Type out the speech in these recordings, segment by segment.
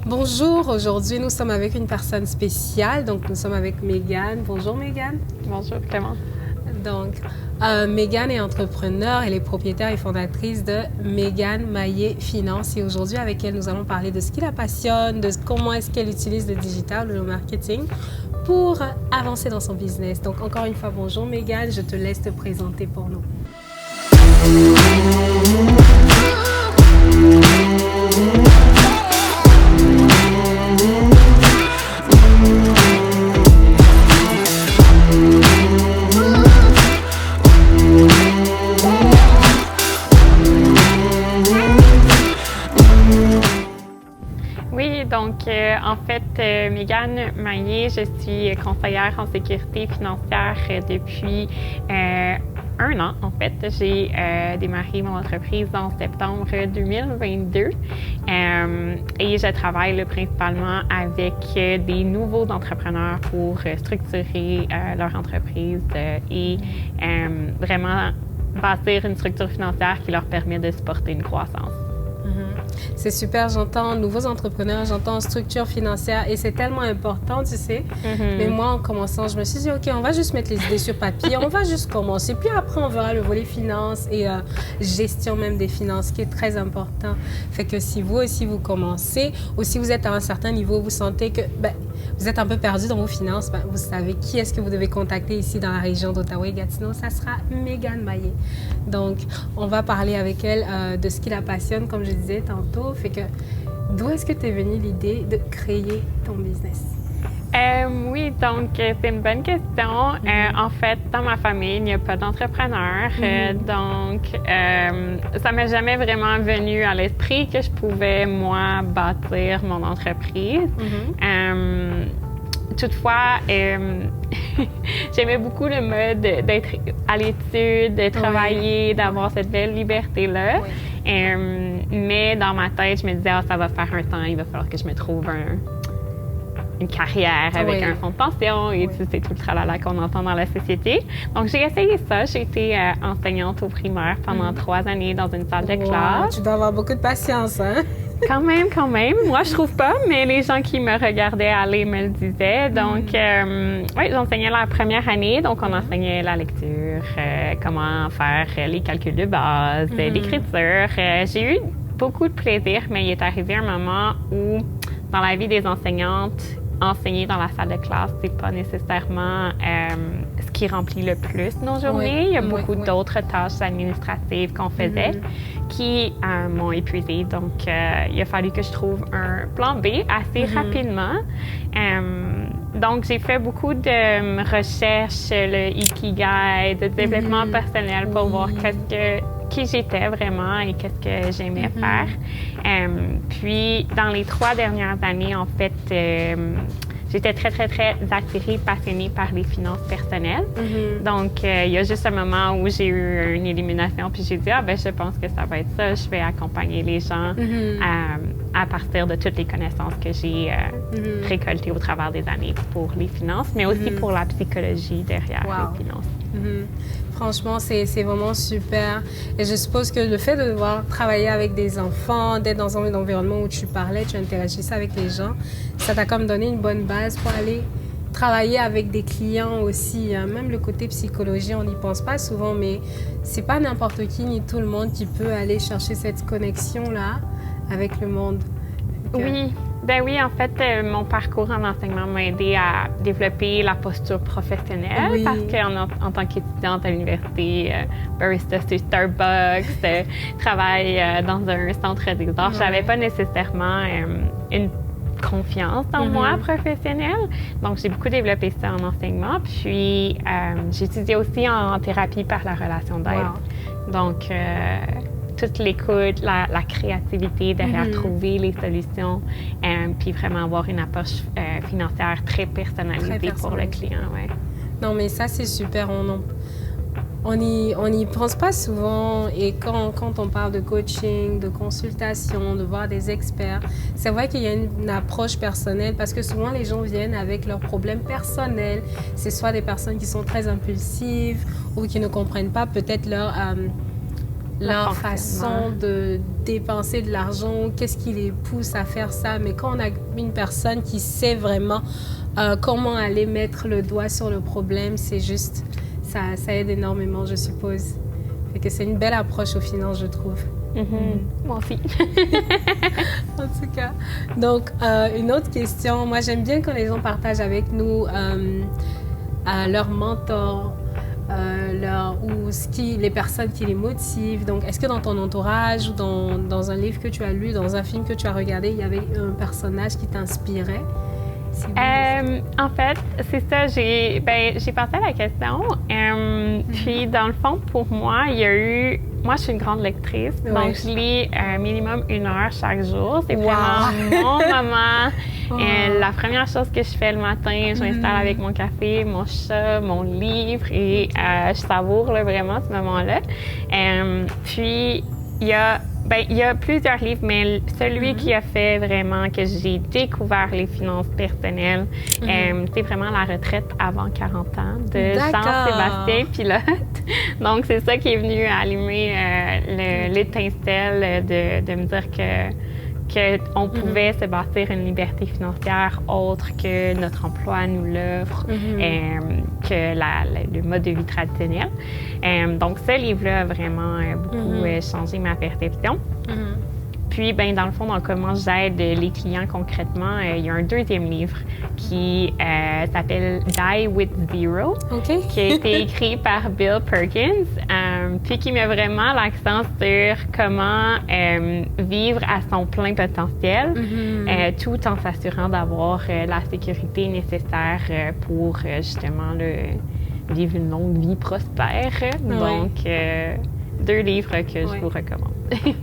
Bonjour, aujourd'hui nous sommes avec une personne spéciale, donc nous sommes avec Mégane. Bonjour Mégane. Bonjour Clément. Donc, Mégane est entrepreneure, elle est propriétaire et fondatrice de Mégane Maillé Finance et aujourd'hui avec elle nous allons parler de ce qui la passionne, de comment est-ce qu'elle utilise le digital, le marketing pour avancer dans son business. Donc encore une fois, bonjour Mégane, je te laisse te présenter pour nous. En fait, Mégane Maillé, je suis conseillère en sécurité financière depuis un an. En fait, j'ai démarré mon entreprise en septembre 2022 et je travaille principalement avec des nouveaux entrepreneurs pour structurer leur entreprise et vraiment bâtir une structure financière qui leur permet de supporter une croissance. C'est super, j'entends nouveaux entrepreneurs, j'entends structure financière et c'est tellement important, tu sais. Mais moi, en commençant, je me suis dit, OK, on va juste mettre les idées sur papier, on va juste commencer. Puis après, on verra le volet finance et gestion même des finances, qui est très important. Fait que si vous aussi, vous commencez, ou si vous êtes à un certain niveau, vous sentez que vous êtes un peu perdu dans vos finances, vous savez qui est-ce que vous devez contacter ici dans la région d'Ottawa et Gatineau, ça sera Mégane Maillé. Donc, on va parler avec elle de ce qui la passionne, comme je disais tantôt. Fait que, d'où est-ce que tu es venue l'idée de créer ton business? Oui, donc c'est une bonne question. En fait, dans ma famille, il n'y a pas d'entrepreneur. Donc, ça m'est jamais vraiment venu à l'esprit que je pouvais, moi, bâtir mon entreprise. Toutefois, j'aimais beaucoup le mode d'être à l'étude, de travailler, d'avoir cette belle liberté-là. Mais dans ma tête, je me disais, ça va faire un temps, il va falloir que je me trouve une carrière avec un fonds de pension et c'est tout le tralala qu'on entend dans la société. Donc, j'ai essayé ça. J'ai été enseignante au primaire pendant 3 années dans une salle de classe. Tu dois avoir beaucoup de patience, hein? Quand même. Moi, je trouve pas, mais les gens qui me regardaient aller me le disaient. Donc, j'enseignais la première année. Donc, on enseignait la lecture, comment faire les calculs de base, l'écriture. J'ai eu beaucoup de plaisir, mais il est arrivé un moment où, dans la vie des enseignantes, enseigner dans la salle de classe, c'est pas nécessairement ce qui remplit le plus nos journées. Il y a beaucoup d'autres tâches administratives qu'on faisait qui m'ont épuisée. Donc, il a fallu que je trouve un plan B assez rapidement. Donc, j'ai fait beaucoup de recherches, le Ikigai, de développement personnel pour voir qui j'étais vraiment et qu'est-ce que j'aimais faire. Puis, dans les 3 dernières années, en fait, j'étais très, très, très attirée, passionnée par les finances personnelles. Donc, il y a juste un moment où j'ai eu une illumination, puis j'ai dit, je pense que ça va être ça. Je vais accompagner les gens à partir de toutes les connaissances que j'ai récoltées au travers des années pour les finances, mais aussi pour la psychologie derrière les finances. Franchement, c'est vraiment super. Et je suppose que le fait de devoir travailler avec des enfants, d'être dans un environnement où tu parlais, tu interagissais avec les gens, ça t'a comme donné une bonne base pour aller travailler avec des clients aussi. Même le côté psychologie, on n'y pense pas souvent, mais c'est pas n'importe qui ni tout le monde qui peut aller chercher cette connexion-là avec le monde. Oui, en fait, mon parcours en enseignement m'a aidé à développer la posture professionnelle parce qu'en tant qu'étudiante à l'université, barista sur Starbucks, travaille dans un centre des arts, je n'avais pas nécessairement une confiance en moi professionnelle. Donc, j'ai beaucoup développé ça en enseignement. Puis, j'ai étudié aussi en thérapie par la relation d'aide. Donc, toute l'écoute, la créativité derrière trouver les solutions, puis vraiment avoir une approche financière très personnalisée pour le client. Non, mais ça, c'est super. On n'y pense pas souvent et quand on parle de coaching, de consultation, de voir des experts, c'est vrai qu'il y a une approche personnelle parce que souvent les gens viennent avec leurs problèmes personnels. C'est soit des personnes qui sont très impulsives ou qui ne comprennent pas peut-être leur façon de dépenser de l'argent, qu'est-ce qui les pousse à faire ça. Mais quand on a une personne qui sait vraiment comment aller mettre le doigt sur le problème, c'est juste, ça aide énormément, je suppose. Fait que c'est une belle approche aux finances, je trouve. Moi aussi. En tout cas. Donc, une autre question. Moi, j'aime bien quand les gens partagent avec nous leurs mentors, les personnes qui les motivent. Donc, est-ce que dans ton entourage ou dans un livre que tu as lu, dans un film que tu as regardé, il y avait un personnage qui t'inspirait? En fait, c'est ça, j'ai pensé à la question. Puis, dans le fond, pour moi, moi, je suis une grande lectrice, donc je lis minimum 1 heure chaque jour. C'est vraiment mon moment. La première chose que je fais le matin, je m'installe avec mon café, mon chat, mon livre et je savoure vraiment ce moment-là. Puis, il y a plusieurs livres, mais celui qui a fait vraiment que j'ai découvert les finances personnelles, c'est vraiment La retraite avant 40 ans de Jean-Sébastien Pilote. Donc, c'est ça qui est venu allumer l'étincelle de me dire qu'on pouvait se bâtir une liberté financière autre que notre emploi nous l'offre, que le mode de vie traditionnel. Donc, ce livre-là a vraiment beaucoup changé ma perception. Puis, dans le fond, dans comment j'aide les clients concrètement, il y a un deuxième livre qui s'appelle Die with Zero, qui a été écrit par Bill Perkins, puis qui met vraiment l'accent sur comment vivre à son plein potentiel, tout en s'assurant d'avoir la sécurité nécessaire pour justement vivre une longue vie prospère. Donc, 2 livres que je vous recommande.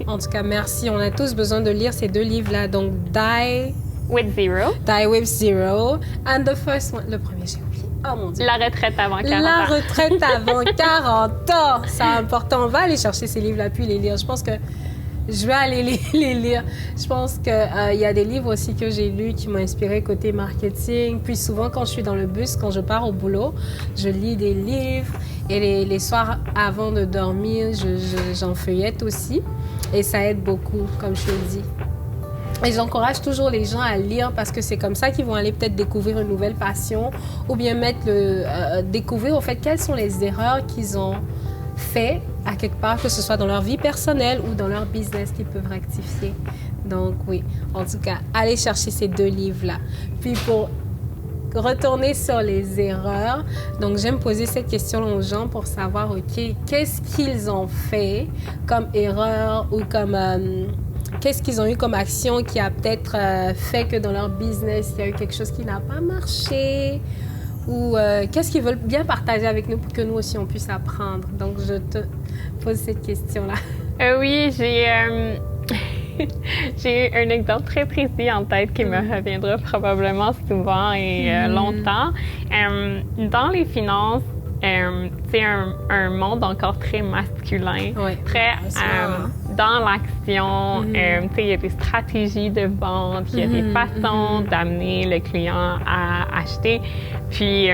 En tout cas, merci. On a tous besoin de lire ces 2 livres-là. Donc, Die with Zero. And the first one, le premier, j'ai oublié. Oh mon Dieu. La retraite avant 40 ans. La retraite avant 40 ans. C'est important. On va aller chercher ces livres-là puis les lire. Je pense que je vais aller les lire. Je pense qu'il y a des livres aussi que j'ai lus qui m'ont inspiré côté marketing. Puis souvent, quand je suis dans le bus, quand je pars au boulot, je lis des livres. Et les soirs avant de dormir, j'en feuillette aussi. Et ça aide beaucoup, comme je te le dis. Et j'encourage toujours les gens à lire parce que c'est comme ça qu'ils vont aller peut-être découvrir une nouvelle passion ou bien découvrir au fait quelles sont les erreurs qu'ils ont fait à quelque part, que ce soit dans leur vie personnelle ou dans leur business qu'ils peuvent rectifier. Donc oui, en tout cas, allez chercher ces 2 livres-là. Puis pour retourner sur les erreurs, donc j'aime poser cette question aux gens pour savoir, OK, qu'est-ce qu'ils ont fait comme erreur ou comme... qu'est-ce qu'ils ont eu comme action qui a peut-être fait que dans leur business, il y a eu quelque chose qui n'a pas marché ou qu'est-ce qu'ils veulent bien partager avec nous pour que nous aussi, on puisse apprendre. Donc, je te pose cette question-là. Oui, j'ai un exemple très précis en tête qui me reviendra probablement souvent et longtemps. Dans les finances, c'est un monde encore très masculin, très dans l'action. Il y a des stratégies de vente, il y a des façons d'amener le client à acheter. Puis,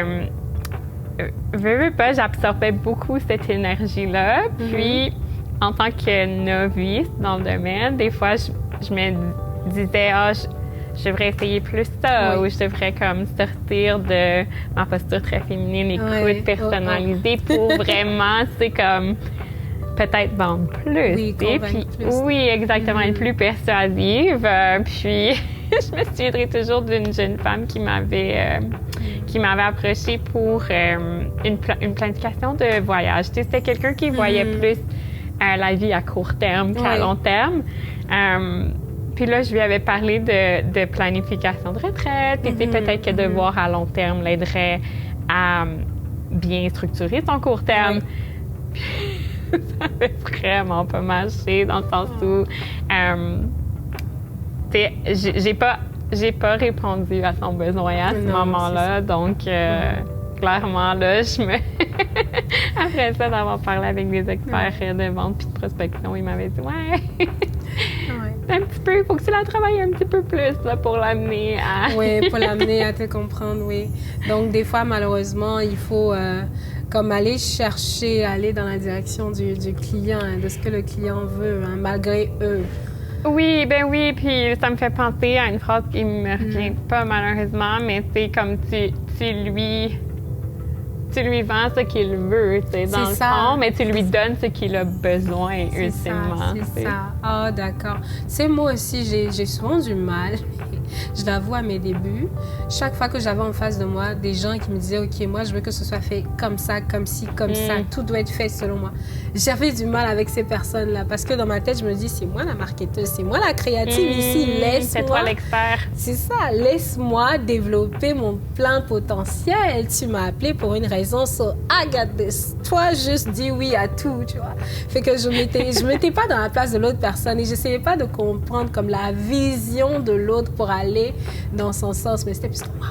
veux pas, j'absorbais beaucoup cette énergie-là. Puis, en tant que novice dans le domaine, des fois, je me disais, je devrais essayer plus ça, ou je devrais comme sortir de ma posture très féminine, écoute personnalisée pour vraiment, c'est comme peut-être vendre plus. Oui, puis, plus. Oui, exactement, être plus persuasive. Puis, je me souviendrai toujours d'une jeune femme qui m'avait approchée pour une planification de voyage. Tu sais, c'était quelqu'un qui voyait plus la vie à court terme qu'à long terme. Puis là, je lui avais parlé de planification de retraite. Et peut-être que de voir à long terme l'aiderait à bien structurer son court terme. Ça avait vraiment pas marché dans le sens où j'ai pas répondu à son besoin à ce moment-là. Donc, clairement, là, après ça, d'avoir parlé avec des experts de vente puis de prospection, ils m'avaient dit « Ouais! » un petit peu, il faut que tu la travailles un petit peu plus là, pour l'amener à... Oui, pour l'amener à te comprendre, oui. Donc, des fois, malheureusement, il faut comme aller chercher, aller dans la direction du client, hein, de ce que le client veut, hein, malgré eux. Oui, ben oui, puis ça me fait penser à une phrase qui me revient pas malheureusement, mais c'est comme tu lui vends ce qu'il veut, tu sais, dans le fond, mais tu lui donnes ce qu'il a besoin, ultimement. C'est ça. Ah, d'accord. Tu sais, moi aussi, j'ai souvent du mal, je l'avoue à mes débuts. Chaque fois que j'avais en face de moi des gens qui me disaient, OK, moi, je veux que ce soit fait comme ça, comme ci, comme ça, tout doit être fait selon moi. J'avais du mal avec ces personnes-là parce que dans ma tête, je me dis, c'est moi la marketeuse, c'est moi la créative ici, laisse-moi. C'est toi l'expert. C'est ça, laisse-moi développer mon plein potentiel. Tu m'as appelé pour une raison, so I got this. Toi, juste dis oui à tout, tu vois. Fait que je mettais pas dans la place de l'autre personne et j'essayais pas de comprendre comme la vision de l'autre pour aller dans son sens, mais c'était plus comme moi.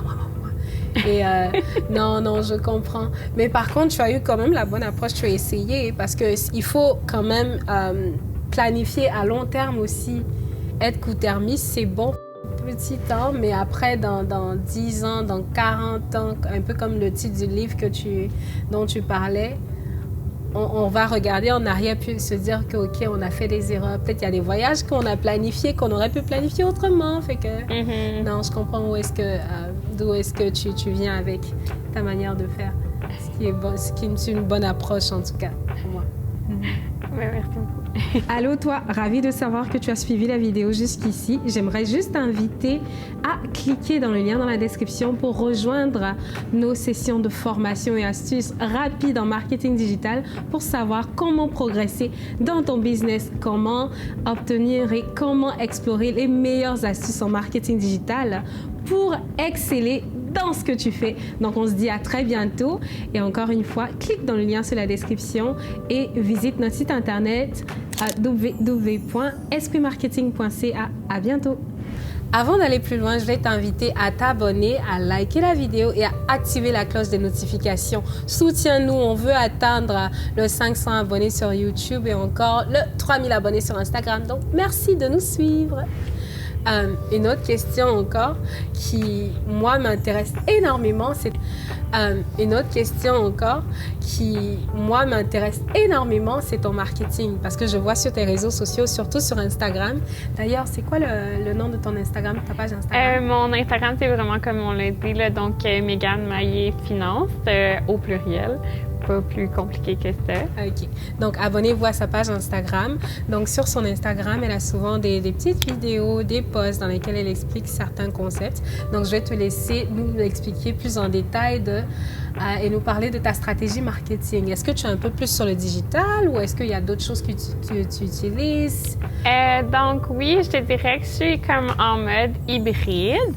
Et non, je comprends. Mais par contre, tu as eu quand même la bonne approche, tu as essayé parce qu'il faut quand même planifier à long terme aussi. Être court-termiste, c'est bon petit temps, mais après, dans 10 ans, dans 40 ans, un peu comme le titre du livre dont tu parlais, on va regarder en arrière puis se dire que, OK, on a fait des erreurs. Peut-être qu'il y a des voyages qu'on a planifiés, qu'on aurait pu planifier autrement. Fait que, non, je comprends d'où est-ce que tu viens avec ta manière de faire. Ce qui est une bonne approche, en tout cas, pour moi. Merci beaucoup. Allô, toi, ravi de savoir que tu as suivi la vidéo jusqu'ici. J'aimerais juste t'inviter à cliquer dans le lien dans la description pour rejoindre nos sessions de formation et astuces rapides en marketing digital pour savoir comment progresser dans ton business, comment obtenir et comment explorer les meilleures astuces en marketing digital pour exceller dans ce que tu fais. Donc, on se dit à très bientôt. Et encore une fois, clique dans le lien sur la description et visite notre site internet à www.espritmarketing.ca. À bientôt. Avant d'aller plus loin, je vais t'inviter à t'abonner, à liker la vidéo et à activer la cloche des notifications. Soutiens-nous, on veut atteindre le 500 abonnés sur YouTube et encore le 3000 abonnés sur Instagram. Donc, merci de nous suivre. Une autre question encore qui, moi, m'intéresse énormément, c'est ton marketing parce que je vois sur tes réseaux sociaux, surtout sur Instagram. D'ailleurs, c'est quoi le nom de ton Instagram, ta page Instagram? Mon Instagram, c'est vraiment comme on l'a dit, là, donc Mégane Maillé Finance, au pluriel. Pas plus compliqué que ça. OK. Donc, abonnez-vous à sa page Instagram. Donc, sur son Instagram, elle a souvent des petites vidéos, des posts dans lesquels elle explique certains concepts. Donc, je vais te laisser nous expliquer plus en détail et nous parler de ta stratégie marketing. Est-ce que tu es un peu plus sur le digital ou est-ce qu'il y a d'autres choses que tu utilises? Donc, oui, je te dirais que je suis comme en mode hybride.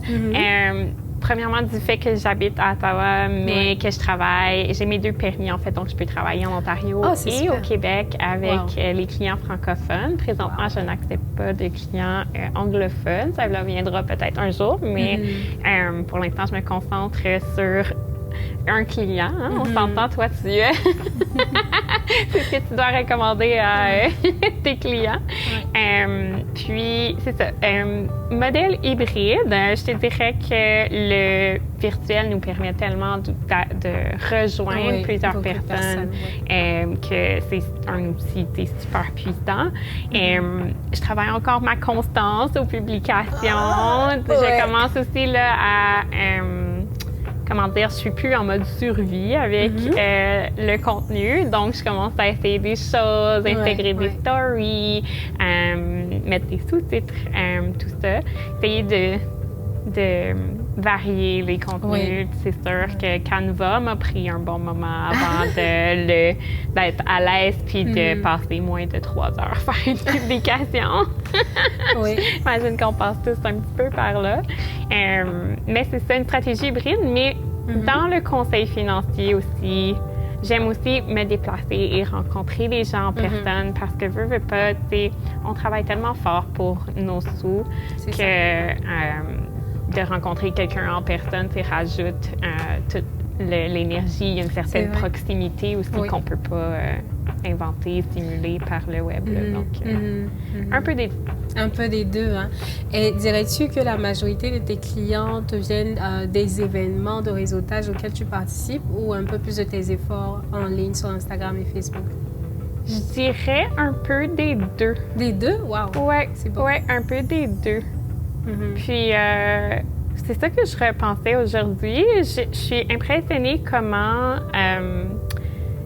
Premièrement, du fait que j'habite à Ottawa, mais que je travaille, j'ai mes 2 permis en fait, donc je peux travailler en Ontario et super. au Québec avec les clients francophones. Présentement, je n'accepte pas de clients anglophones. Ça viendra peut-être un jour, mais pour l'instant, je me concentre sur un client. Hein? On s'entend, toi, c'est ce que tu dois recommander à tes clients. Puis, c'est ça. Modèle hybride, je te dirais que le virtuel nous permet tellement de rejoindre plusieurs personnes que c'est un outil super puissant. Je travaille encore ma constance aux publications. Je commence aussi là, à... je suis plus en mode survie avec le contenu. Donc, je commence à essayer des choses, intégrer des stories, mettre des sous-titres, tout ça. Essayer de varier les contenus. C'est sûr que Canva m'a pris un bon moment avant d'être à l'aise puis de passer moins de 3 heures à faire une publication. J'imagine qu'on passe tous un petit peu par là. Mais c'est ça, une stratégie hybride, mais dans le conseil financier aussi, j'aime aussi me déplacer et rencontrer les gens en personne parce que veux pas, on travaille tellement fort pour nos sous que de rencontrer quelqu'un en personne, rajoute toute l'énergie, il y a une certaine proximité aussi qu'on peut pas inventées, stimulées par le web. Donc, un peu des deux. Un peu des deux, hein. Et dirais-tu que la majorité de tes clients te viennent des événements de réseautage auxquels tu participes ou un peu plus de tes efforts en ligne sur Instagram et Facebook? Je dirais un peu des deux. Des deux? Wow! Ouais, c'est bon. Ouais, un peu des deux. Puis, c'est ça que je repensais aujourd'hui. Je suis impressionnée comment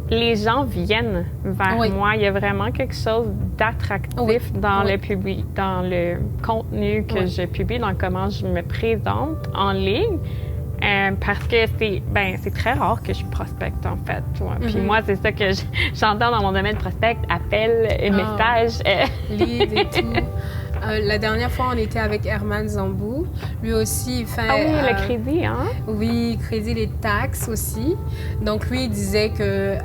les gens viennent vers moi. Il y a vraiment quelque chose d'attractif dans le contenu que je publie, dans comment je me présente en ligne. Parce que c'est très rare que je prospecte, en fait. Puis moi, c'est ça que j'entends dans mon domaine prospect, appel, message. Lead et tout. La dernière fois, on était avec Herman Zambou. Lui aussi, il fait... Ah oui, le crédit, hein? Oui, crédit, les taxes aussi. Donc, lui, il disait que...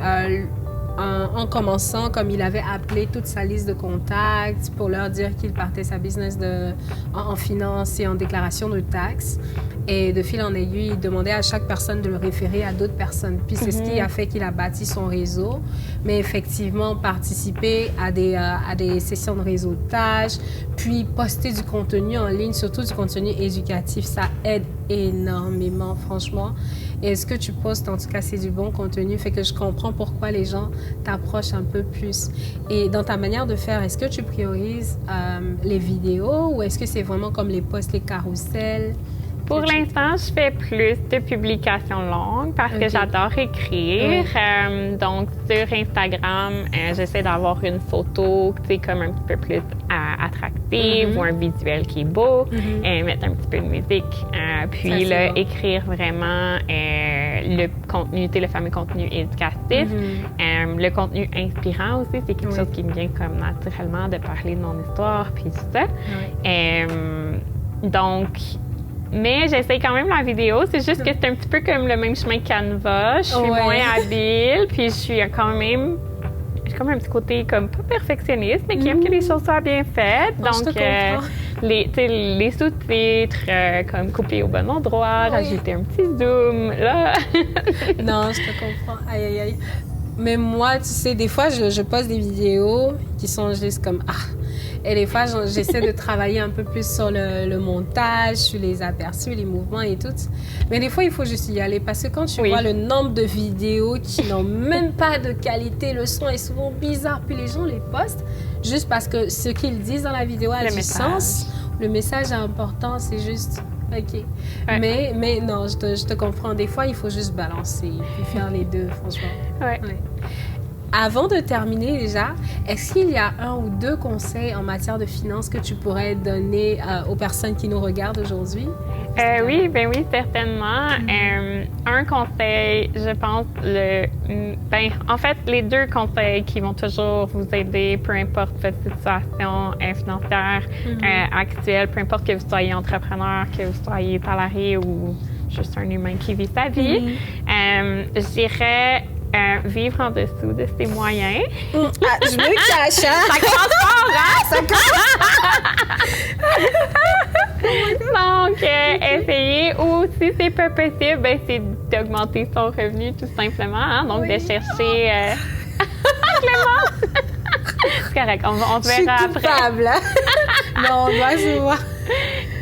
en commençant, comme il avait appelé toute sa liste de contacts pour leur dire qu'il partait sa business en finance et en déclaration de taxes. Et de fil en aiguille, il demandait à chaque personne de le référer à d'autres personnes. Puis c'est ce qui a fait qu'il a bâti son réseau. Mais effectivement, participer à des sessions de réseautage, puis poster du contenu en ligne, surtout du contenu éducatif, ça aide énormément, franchement. Et ce que tu postes, en tout cas, c'est du bon contenu, fait que je comprends pourquoi les gens t'approchent un peu plus. Et dans ta manière de faire, est-ce que tu priorises les vidéos ou est-ce que c'est vraiment comme les posts, les carousels? Pour l'instant, je fais plus de publications longues parce que j'adore écrire. Donc, sur Instagram, j'essaie d'avoir une photo, tu sais, comme un petit peu plus attractive ou un visuel qui est beau, mettre un petit peu de musique. Puis là, écrire vraiment le contenu, tu sais, le fameux contenu éducatif. Le contenu inspirant aussi, c'est quelque chose qui me vient comme naturellement de parler de mon histoire, puis tout ça. Donc, mais j'essaie quand même la vidéo. C'est juste que c'est un petit peu comme le même chemin que Canva. Je suis moins habile, puis je suis quand même... J'ai comme un petit côté comme pas perfectionniste, mais qui aime que les choses soient bien faites. Donc, les sous-titres, comme couper au bon endroit, rajouter un petit zoom, là. Non, je te comprends. Aïe, aïe, aïe. Mais moi, tu sais, des fois, je poste des vidéos qui sont juste comme... Et des fois, j'essaie de travailler un peu plus sur le montage, sur les aperçus, les mouvements et tout. Mais des fois, il faut juste y aller parce que quand tu vois le nombre de vidéos qui n'ont même pas de qualité, le son est souvent bizarre, puis les gens les postent juste parce que ce qu'ils disent dans la vidéo a du sens. Le message est important, c'est juste... OK. Mais non, je te comprends. Des fois, il faut juste balancer puis faire les deux, franchement. Avant de terminer déjà, est-ce qu'il y a un ou deux conseils en matière de finances que tu pourrais donner aux personnes qui nous regardent aujourd'hui? Oui, certainement. Un conseil, je pense, en fait, les deux conseils qui vont toujours vous aider, peu importe votre situation financière actuelle, peu importe que vous soyez entrepreneur, que vous soyez salarié ou juste un humain qui vit sa vie, je dirais... vivre en dessous de ses moyens. Je me cache, hein? Ça commence fort, hein? Ça commence... Donc, essayer, ou si c'est pas possible, c'est d'augmenter son revenu, tout simplement. Hein? Donc, de chercher... Clémence! C'est correct, on te verra après. Je suis coupable, hein? Non, on doit se voir.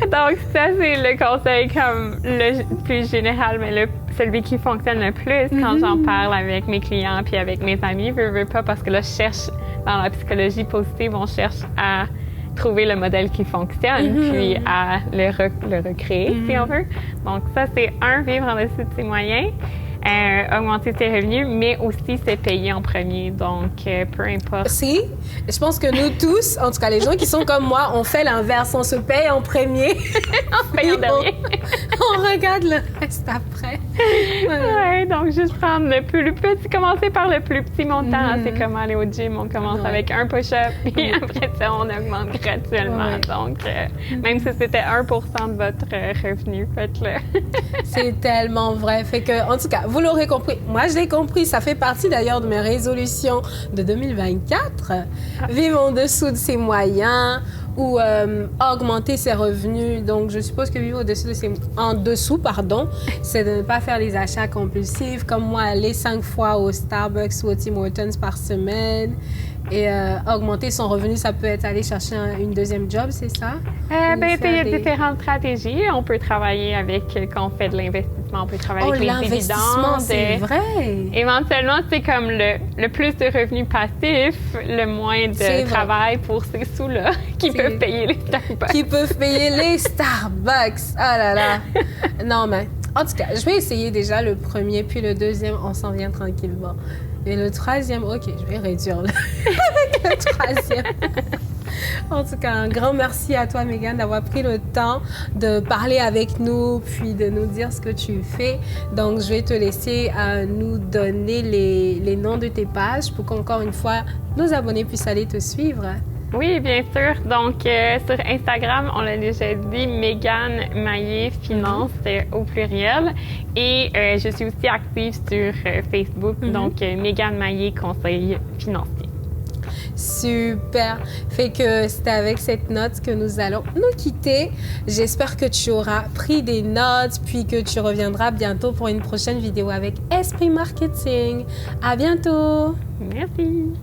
Donc, ça, c'est le conseil comme le plus général, mais celui qui fonctionne le plus quand j'en parle avec mes clients puis avec mes amis, veux pas, parce que là, je cherche, dans la psychologie positive, on cherche à trouver le modèle qui fonctionne, puis à le recréer, si on veut. Donc, ça, c'est vivre en dessous de ses moyens. Augmenter ses revenus, mais aussi se payer en premier. Donc, peu importe. Si, je pense que nous tous, en tout cas les gens qui sont comme moi, on fait l'inverse. On se paye en premier. On paye en dernier. On regarde le reste après. Ouais, donc juste prendre le plus petit, commencer par le plus petit montant. C'est comme aller au gym, on commence avec un push-up, puis après ça, on augmente graduellement. Donc, même si c'était 1% de votre revenu, faites-le. C'est tellement vrai. Fait que, en tout cas, vous l'aurez compris. Moi, je l'ai compris. Ça fait partie d'ailleurs de mes résolutions de 2024. Vivre en dessous de ses moyens. ou augmenter ses revenus. Donc, je suppose que vivre en dessous, c'est de ne pas faire les achats compulsifs, comme moi, aller 5 fois au Starbucks ou au Tim Hortons par semaine. Et augmenter son revenu, ça peut être aller chercher une deuxième job, c'est ça? Il y a différentes stratégies. On peut travailler avec, quand on fait de l'investissement, on peut travailler avec les dividendes. C'est vrai! Éventuellement, c'est comme le plus de revenus passifs, le moins de travail pour ces sous-là qui peuvent payer les Starbucks. Qui peuvent payer les Starbucks! Ah là là! Non, mais en tout cas, je vais essayer déjà le premier, puis le deuxième, on s'en vient tranquillement. Et le troisième, OK, je vais réduire avec le troisième. En tout cas, un grand merci à toi, Megan, d'avoir pris le temps de parler avec nous, puis de nous dire ce que tu fais. Donc, je vais te laisser nous donner les noms de tes pages pour qu'encore une fois, nos abonnés puissent aller te suivre. Oui, bien sûr. Donc, sur Instagram, on l'a déjà dit, Megan Maillé Finance au pluriel. Et je suis aussi active sur Facebook, donc Megan Maillé Conseil financier. Super. Fait que c'est avec cette note que nous allons nous quitter. J'espère que tu auras pris des notes, puis que tu reviendras bientôt pour une prochaine vidéo avec Esprit Marketing. À bientôt. Merci.